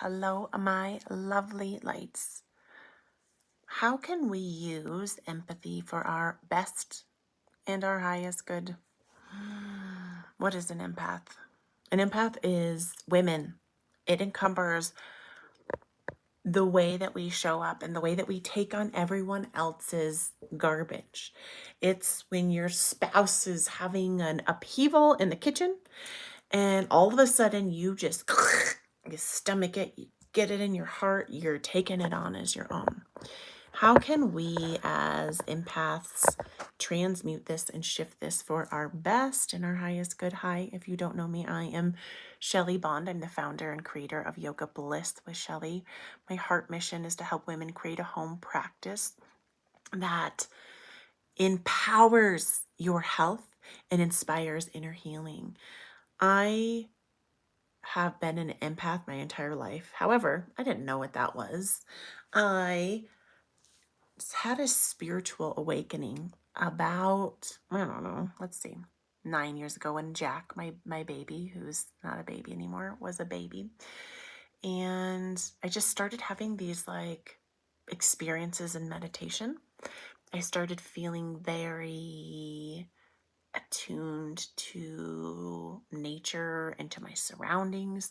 Hello, my lovely lights. How can we use empathy for our best and our highest good? What is an empath? An empath is women. It encumbers the way that we show up and the way that we take on everyone else's garbage. It's when your spouse is having an upheaval in the kitchen and all of a sudden you just you stomach it, you get it in your heart, you're taking it on as your own. How can we as empaths transmute this and shift this for our best and our highest good? Hi, if you don't know me, I am Shelly Bond. I'm the founder and creator of Yoga Bliss with Shelly. My heart mission is to help women create a home practice that empowers your health and inspires inner healing. I have been an empath my entire life. However, I didn't know what that was. I had a spiritual awakening about, I don't know, let's see, 9 years ago when Jack, my baby, who's not a baby anymore, was a baby. And I just started having these like experiences in meditation. I started feeling very attuned to nature and to my surroundings.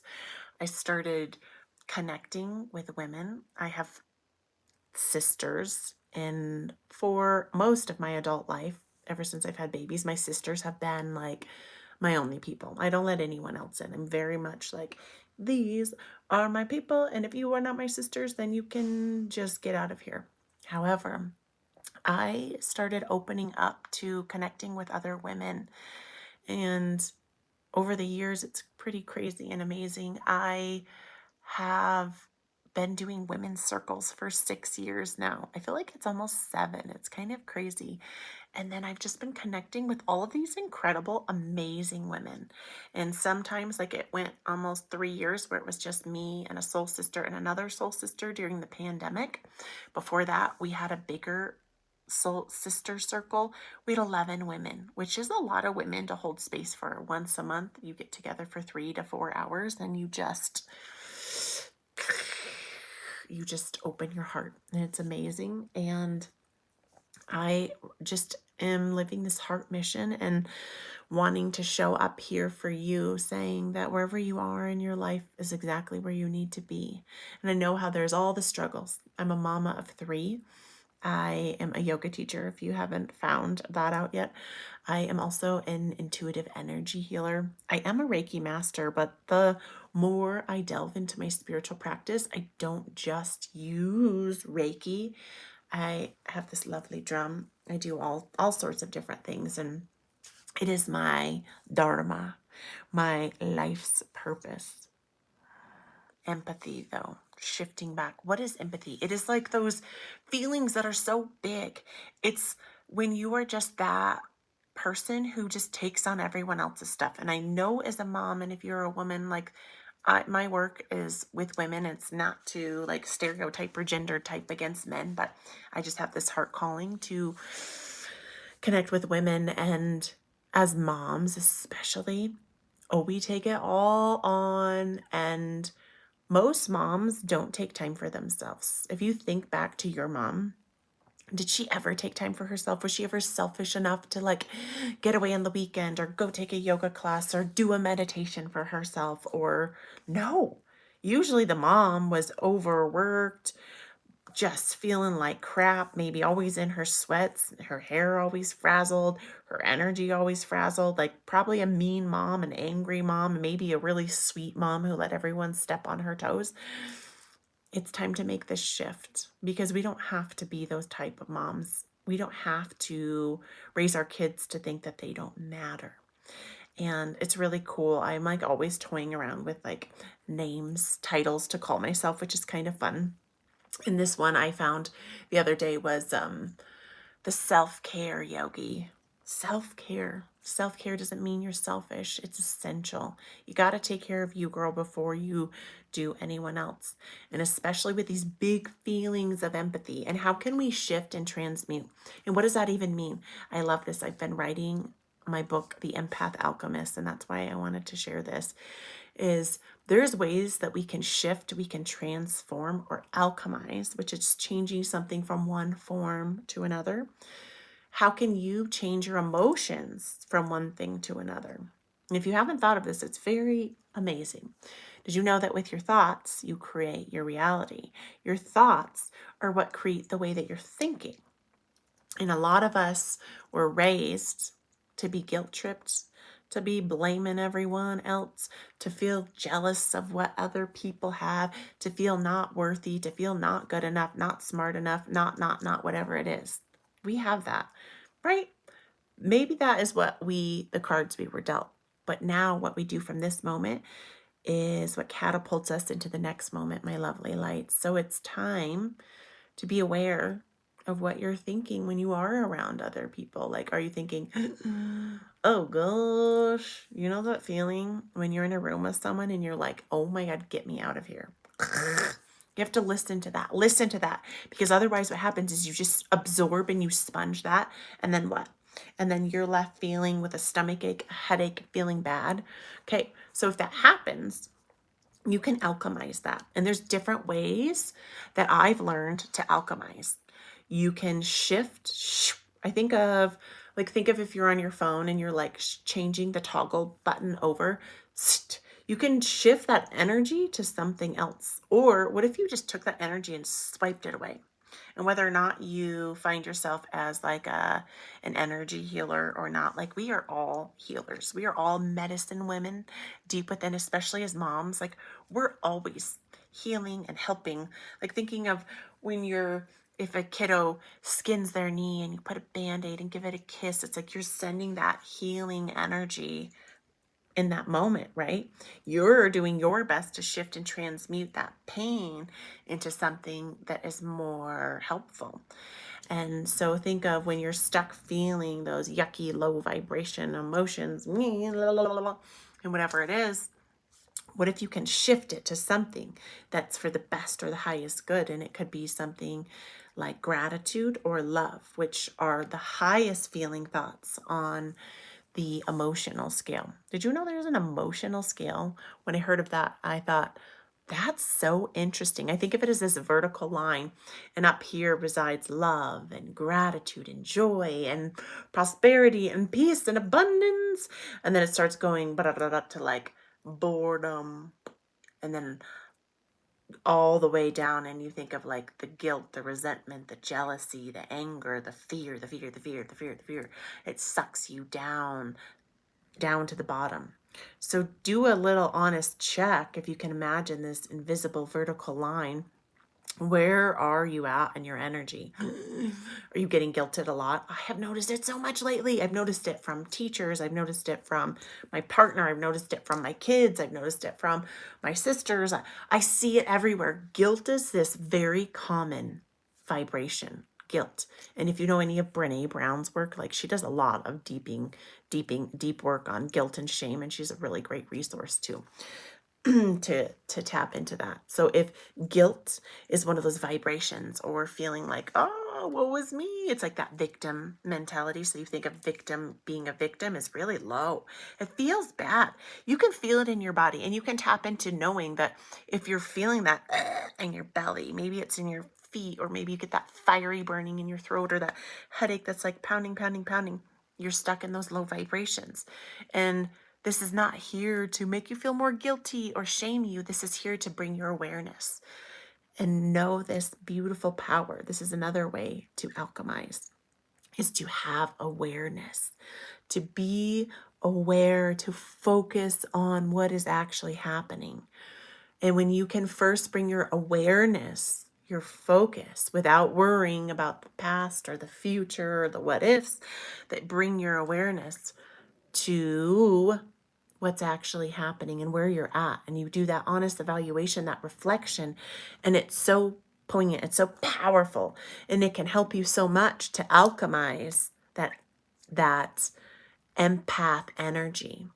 I started connecting with women. I have sisters, and for most of my adult life, ever since I've had babies, my sisters have been like my only people. I don't let anyone else in. I'm very much like, these are my people, and if you are not my sisters, then you can just get out of here. However, I started opening up to connecting with other women, and over the years, it's pretty crazy and amazing. I have been doing women's circles for 6 years now. I feel like it's almost 7. It's kind of crazy. And then I've just been connecting with all of these incredible, amazing women. And sometimes, like, it went almost 3 years where it was just me and a soul sister and another soul sister during the pandemic. Before that, we had a bigger soul sister circle. We had 11 women, which is a lot of women to hold space for. Once a month, you get together for 3 to 4 hours and you just open your heart, and it's amazing. And I just am living this heart mission and wanting to show up here for you, saying that wherever you are in your life is exactly where you need to be. And I know how there's all the struggles. I'm a mama of 3. I am a yoga teacher, if you haven't found that out yet. I am also an intuitive energy healer. I am a Reiki master, but the more I delve into my spiritual practice, I don't just use Reiki. I have this lovely drum. I do all sorts of different things, and it is my dharma, my life's purpose. Empathy, though, shifting back. What is empathy? It is like those feelings that are so big. It's when you are just that person who just takes on everyone else's stuff. And I know as a mom, and if you're a woman, like my work is with women. It's not to like stereotype or gender type against men, but I just have this heart calling to connect with women. And as moms, especially, we take it all on, and most moms don't take time for themselves. If you think back to your mom, did she ever take time for herself? Was she ever selfish enough to like get away on the weekend or go take a yoga class or do a meditation for herself? Or no. Usually the mom was overworked, just feeling like crap, maybe always in her sweats, her hair always frazzled, her energy always frazzled, like probably a mean mom, an angry mom, maybe a really sweet mom who let everyone step on her toes. It's time to make this shift because we don't have to be those type of moms. We don't have to raise our kids to think that they don't matter. And it's really cool. I'm like always toying around with like names, titles to call myself, which is kind of fun. And this one I found the other day was the self-care yogi. Self-care. Self-care doesn't mean you're selfish. It's essential. You got to take care of you, girl, before you do anyone else. And especially with these big feelings of empathy. And how can we shift and transmute? And what does that even mean? I love this. I've been writing my book, The Empath Alchemist, and that's why I wanted to share this, is There's ways that we can shift, we can transform or alchemize, which is changing something from one form to another. How can you change your emotions from one thing to another? And if you haven't thought of this, it's very amazing. Did you know that with your thoughts, you create your reality? Your thoughts are what create the way that you're thinking. And a lot of us were raised to be guilt tripped, to be blaming everyone else, to feel jealous of what other people have, to feel not worthy, to feel not good enough, not smart enough, not, whatever it is. We have that, right? Maybe that is the cards we were dealt. But now what we do from this moment is what catapults us into the next moment, my lovely lights. So it's time to be aware of what you're thinking when you are around other people. Like, are you thinking, oh gosh, you know that feeling when you're in a room with someone and you're like, oh my God, get me out of here. You have to listen to that. Listen to that. Because otherwise what happens is you just absorb and you sponge that. And then what? And then you're left feeling with a stomach ache, a headache, feeling bad. Okay, so if that happens, you can alchemize that. And there's different ways that I've learned to alchemize. You can shift. I think of if you're on your phone and you're like changing the toggle button over, you can shift that energy to something else. Or what if you just took that energy and swiped it away? And whether or not you find yourself as like an energy healer or not, like we are all healers. We are all medicine women deep within, especially as moms. Like we're always healing and helping. Like thinking of if a kiddo skins their knee and you put a Band-Aid and give it a kiss, it's like you're sending that healing energy in that moment, right? You're doing your best to shift and transmute that pain into something that is more helpful. And so think of when you're stuck feeling those yucky low vibration emotions and whatever it is, what if you can shift it to something that's for the best or the highest good? And it could be something like gratitude or love, which are the highest feeling thoughts on the emotional scale. Did you know there's an emotional scale? When I heard of that, I thought, that's so interesting. I think of it as this vertical line, and up here resides love and gratitude and joy and prosperity and peace and abundance. And then it starts going to like boredom, and then all the way down, and you think of like the guilt, the resentment, the jealousy, the anger, the fear, the fear, the fear, the fear, the fear. It sucks you down to the bottom. So do a little honest check. If you can imagine this invisible vertical line, where are you at in your energy? Are you getting guilted a lot? I have noticed it so much lately. I've noticed it from teachers. I've noticed it from my partner. I've noticed it from my kids. I've noticed it from my sisters. I see it everywhere. Guilt is this very common vibration. Guilt. And if you know any of Brene Brown's work, like she does a lot of deep work on guilt and shame, and she's a really great resource too. to tap into that. So if guilt is one of those vibrations, or feeling like, oh, woe is me, it's like that victim mentality. So you think of being a victim is really low. It feels bad. You can feel it in your body, and you can tap into knowing that if you're feeling that in your belly, maybe it's in your feet, or maybe you get that fiery burning in your throat, or that headache that's like pounding, pounding, pounding. You're stuck in those low vibrations. And this is not here to make you feel more guilty or shame you. This is here to bring your awareness and know this beautiful power. This is another way to alchemize, is to have awareness, to be aware, to focus on what is actually happening. And when you can first bring your awareness, your focus, without worrying about the past or the future or the what ifs, that bring your awareness to what's actually happening and where you're at, and you do that honest evaluation, that reflection, and it's so poignant, it's so powerful, and it can help you so much to alchemize that empath energy.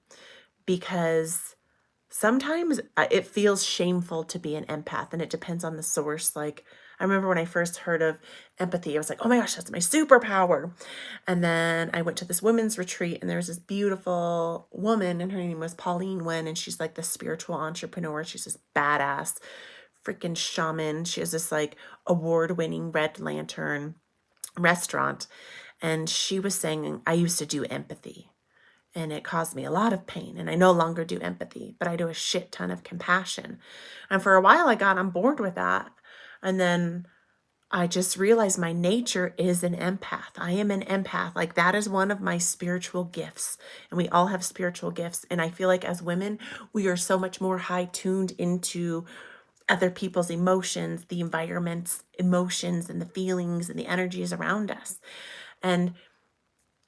Because Sometimes it feels shameful to be an empath, and it depends on the source. Like, I remember when I first heard of empathy, I was like, oh my gosh, that's my superpower. And then I went to this women's retreat, and there was this beautiful woman, and her name was Pauline Wen, and she's like the spiritual entrepreneur. She's this badass freaking shaman. She has this like award-winning Red Lantern restaurant. And she was saying, I used to do empathy, and it caused me a lot of pain. And I no longer do empathy, but I do a shit ton of compassion. And for a while, I got on board with that. And then I just realized my nature is an empath. I am an empath. Like, that is one of my spiritual gifts. And we all have spiritual gifts. And I feel like as women, we are so much more high tuned into other people's emotions, the environment's emotions, and the feelings and the energies around us. And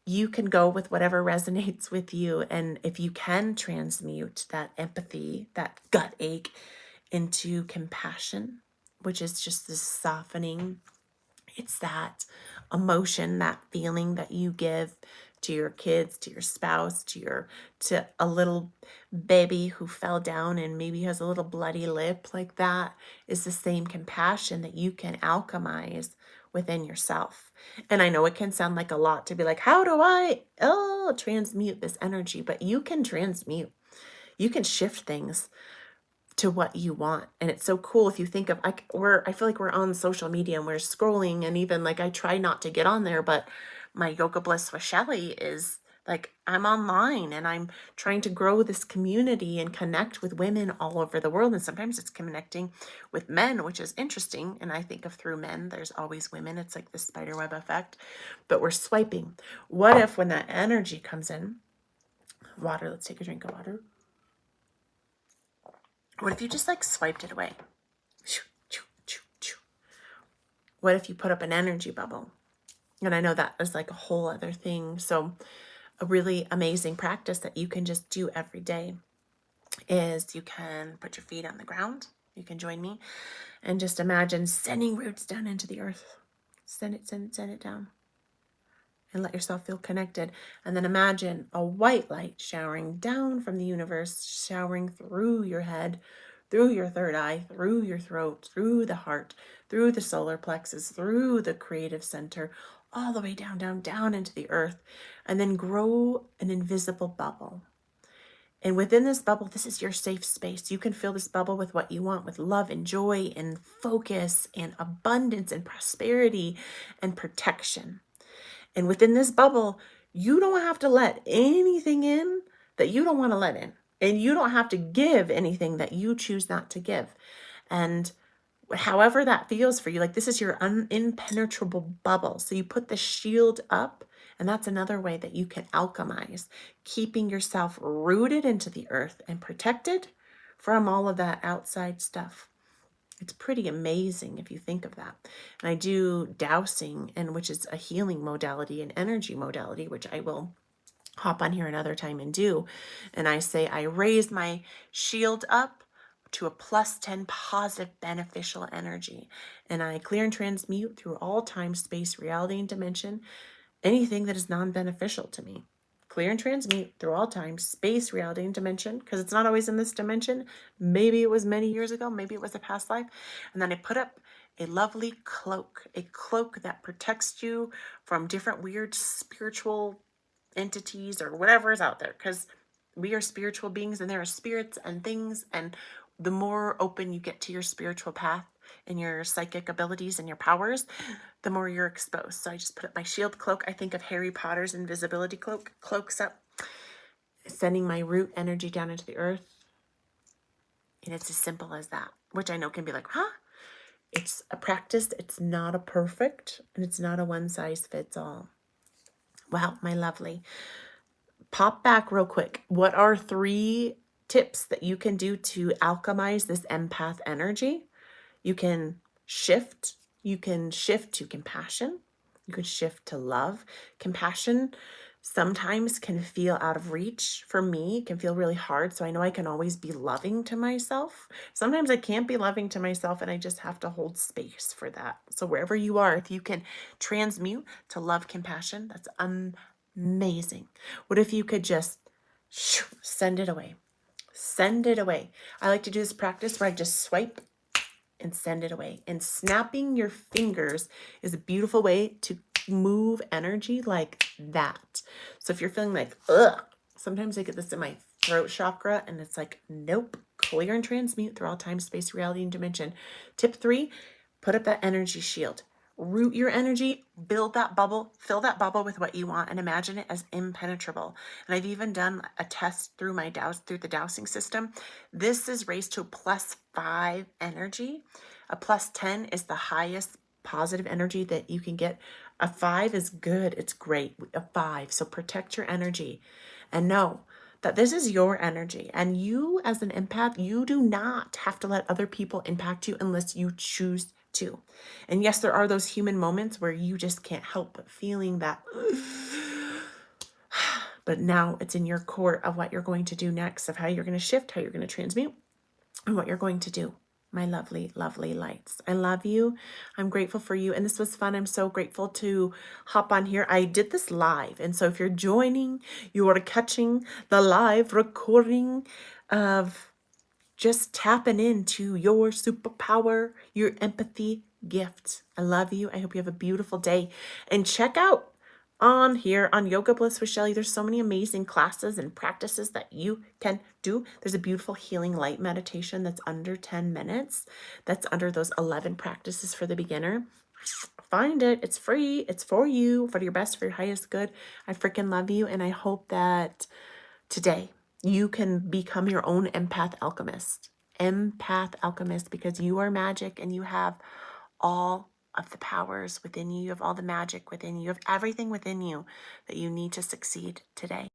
you can go with whatever resonates with you. And if you can transmute that empathy, that gut ache, into compassion, which is just this softening, it's that emotion, that feeling that you give to your kids, to your spouse, to a little baby who fell down and maybe has a little bloody lip, like that is the same compassion that you can alchemize within yourself. And I know it can sound like a lot to be like, how do I transmute this energy? But you can transmute. You can shift things to what you want. And it's so cool if you think of, I feel like we're on social media and we're scrolling, and even like I try not to get on there, but my Yoga Bliss with Shelly is like, I'm online and I'm trying to grow this community and connect with women all over the world. And sometimes it's connecting with men, which is interesting. And I think of through men, there's always women. It's like the spiderweb effect, but we're swiping. What if when that energy comes in, water, let's take a drink of water. What if you just like swiped it away? What if you put up an energy bubble? And I know that is like a whole other thing. So a really amazing practice that you can just do every day is you can put your feet on the ground. You can join me and just imagine sending roots down into the earth. Send it down. And let yourself feel connected. And then imagine a white light showering down from the universe, showering through your head, through your third eye, through your throat, through the heart, through the solar plexus, through the creative center, all the way down, down, down into the earth, and then grow an invisible bubble. And within this bubble, this is your safe space. You can fill this bubble with what you want, with love and joy and focus and abundance and prosperity and protection. And within this bubble, you don't have to let anything in that you don't want to let in. And you don't have to give anything that you choose not to give. And however that feels for you, like this is your impenetrable bubble. So you put the shield up, and that's another way that you can alchemize, keeping yourself rooted into the earth and protected from all of that outside stuff. It's pretty amazing if you think of that. And I do dowsing, and which is a healing modality, an energy modality, which I will hop on here another time and do. And I say I raise my shield up to a +10 positive beneficial energy. And I clear and transmute through all time, space, reality, and dimension anything that is non-beneficial to me. Clear and transmute through all time, space, reality, and dimension, because it's not always in this dimension. Maybe it was many years ago, maybe it was a past life. And then I put up a lovely cloak, a cloak that protects you from different weird spiritual entities or whatever is out there, because we are spiritual beings and there are spirits and things. And the more open you get to your spiritual path and your psychic abilities and your powers, the more you're exposed. So I just put up my shield cloak. I think of Harry Potter's invisibility cloak, cloaks up, sending my root energy down into the earth. And it's as simple as that, which I know can be like, huh? It's a practice. It's not a perfect, and it's not a one size fits all. Wow, my lovely. Pop back real quick. What are 3 tips that you can do to alchemize this empath energy? You can shift. You can shift to compassion. You can shift to love. Compassion sometimes can feel out of reach for me. It can feel really hard. So I know I can always be loving to myself. Sometimes I can't be loving to myself, and I just have to hold space for that. So wherever you are, if you can transmute to love, compassion, that's amazing. What if you could just send it away? send it away. I like to do this practice where I just swipe and send it away. And snapping your fingers is a beautiful way to move energy like that. So if you're feeling like, ugh, sometimes I get this in my throat chakra and it's like, nope, clear and transmute through all time, space, reality, and dimension. Tip 3, put up that energy shield. Root your energy, build that bubble, fill that bubble with what you want, and imagine it as impenetrable. And I've even done a test through the dowsing system. This is raised to a +5 energy. A +10 is the highest positive energy that you can get. A 5 is good. It's great. A 5. So protect your energy and know that this is your energy. And you, as an empath, you do not have to let other people impact you unless you choose to. And yes, there are those human moments where you just can't help but feeling that. But now it's in your court of what you're going to do next, of how you're going to shift, how you're going to transmute, and what you're going to do. My lovely, lovely lights. I love you. I'm grateful for you. And this was fun. I'm so grateful to hop on here. I did this live. And so if you're joining, you are catching the live recording of just tapping into your superpower, your empathy gift. I love you. I hope you have a beautiful day. And check out on here on Yoga Bliss with Shelly. There's so many amazing classes and practices that you can do. There's a beautiful healing light meditation that's under 10 minutes. That's under those 11 practices for the beginner. Find it. It's free. It's for you, for your best, for your highest good. I freaking love you. And I hope that today you can become your own empath alchemist. Empath alchemist, because you are magic and you have all of the powers within you. You have all the magic within you. You have everything within you that you need to succeed today.